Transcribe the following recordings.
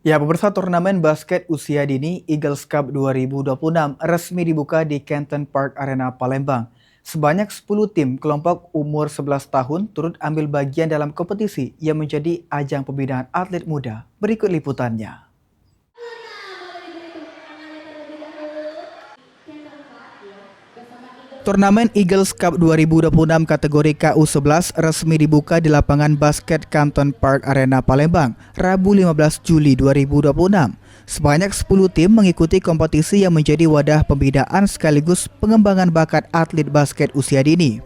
Ya, pemirsa turnamen basket usia dini Eagles Cup 2026 resmi dibuka di Canton Park Arena Palembang. Sebanyak 10 tim kelompok umur 11 tahun turut ambil bagian dalam kompetisi yang menjadi ajang pembinaan atlet muda. Berikut liputannya. Turnamen Eagles Cup 2026 kategori KU11 resmi dibuka di lapangan basket Canton Park Arena Palembang, Rabu 15 Juli 2026. Sebanyak 10 tim mengikuti kompetisi yang menjadi wadah pembinaan sekaligus pengembangan bakat atlet basket usia dini.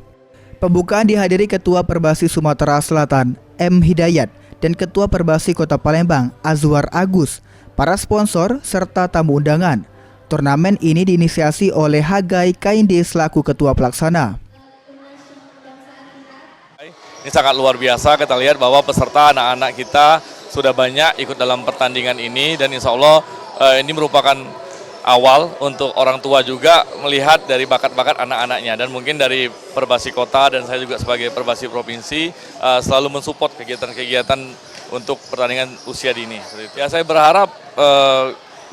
Pembukaan dihadiri Ketua Perbasi Sumatera Selatan, M. Hidayat, dan Ketua Perbasi Kota Palembang, Azwar Agus, para sponsor, serta tamu undangan. Turnamen ini diinisiasi oleh Hagai Kainde selaku Ketua Pelaksana. Ini sangat luar biasa, kita lihat bahwa peserta anak-anak kita sudah banyak ikut dalam pertandingan ini dan insya Allah ini merupakan awal untuk orang tua juga melihat dari bakat-bakat anak-anaknya dan mungkin dari Perbasi Kota dan saya juga sebagai Perbasi Provinsi selalu mensupport kegiatan-kegiatan untuk pertandingan usia dini. Ya saya berharap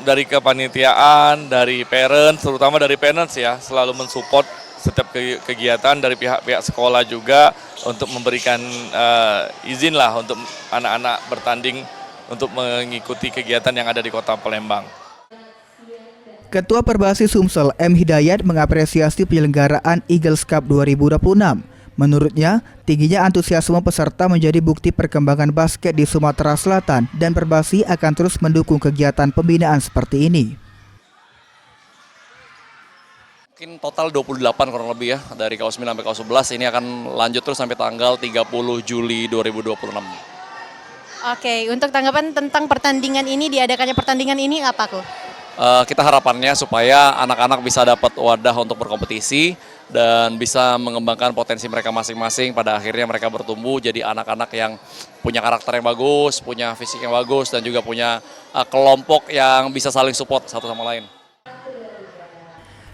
dari kepanitiaan, dari parents, terutama dari parents ya, selalu mensupport setiap kegiatan dari pihak-pihak sekolah juga untuk memberikan izin lah untuk anak-anak bertanding untuk mengikuti kegiatan yang ada di Kota Palembang. Ketua Perbasi Sumsel M. Hidayat mengapresiasi penyelenggaraan Eagles Cup 2026. Menurutnya, tingginya antusiasme peserta menjadi bukti perkembangan basket di Sumatera Selatan dan Perbasi akan terus mendukung kegiatan pembinaan seperti ini. Mungkin total 28 kurang lebih ya, dari KU9 sampai KU11 ini akan lanjut terus sampai tanggal 30 Juli 2026. Oke, untuk tanggapan tentang pertandingan ini, diadakannya pertandingan ini apa kok? Kita harapannya supaya anak-anak bisa dapat wadah untuk berkompetisi dan bisa mengembangkan potensi mereka masing-masing. Pada akhirnya mereka bertumbuh jadi anak-anak yang punya karakter yang bagus, punya fisik yang bagus, dan juga punya kelompok yang bisa saling support satu sama lain.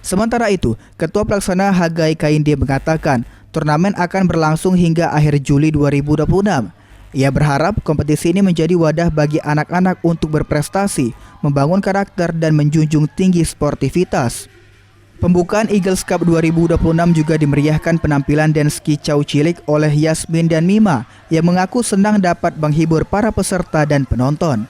Sementara itu, Ketua Pelaksana Hagai Kainde mengatakan turnamen akan berlangsung hingga akhir Juli 2026. Ia berharap kompetisi ini menjadi wadah bagi anak-anak untuk berprestasi, membangun karakter dan menjunjung tinggi sportivitas. Pembukaan Eagles Cup 2026 juga dimeriahkan penampilan dance kicau cilik oleh Yasmin dan Mima yang mengaku senang dapat menghibur para peserta dan penonton.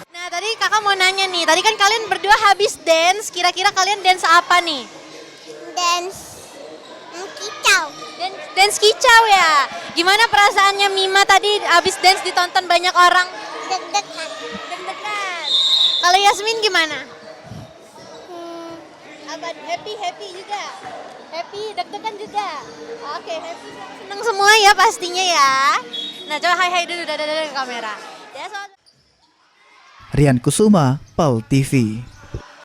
Nah, tadi kakak mau nanya nih, tadi kan kalian berdua habis dance, kira-kira kalian dance apa nih? Dance kicau. Dance kicau ya? Gimana perasaannya Mima tadi habis dance ditonton banyak orang? Deg-degan. Deg-degan. Kalau Yasmin gimana? Apa happy juga? Happy, deg-degan juga? Oke, happy, seneng semua ya pastinya ya. Nah, coba hai dulu, dadah ke kamera. Ya, Rian Kusuma, PAL TV.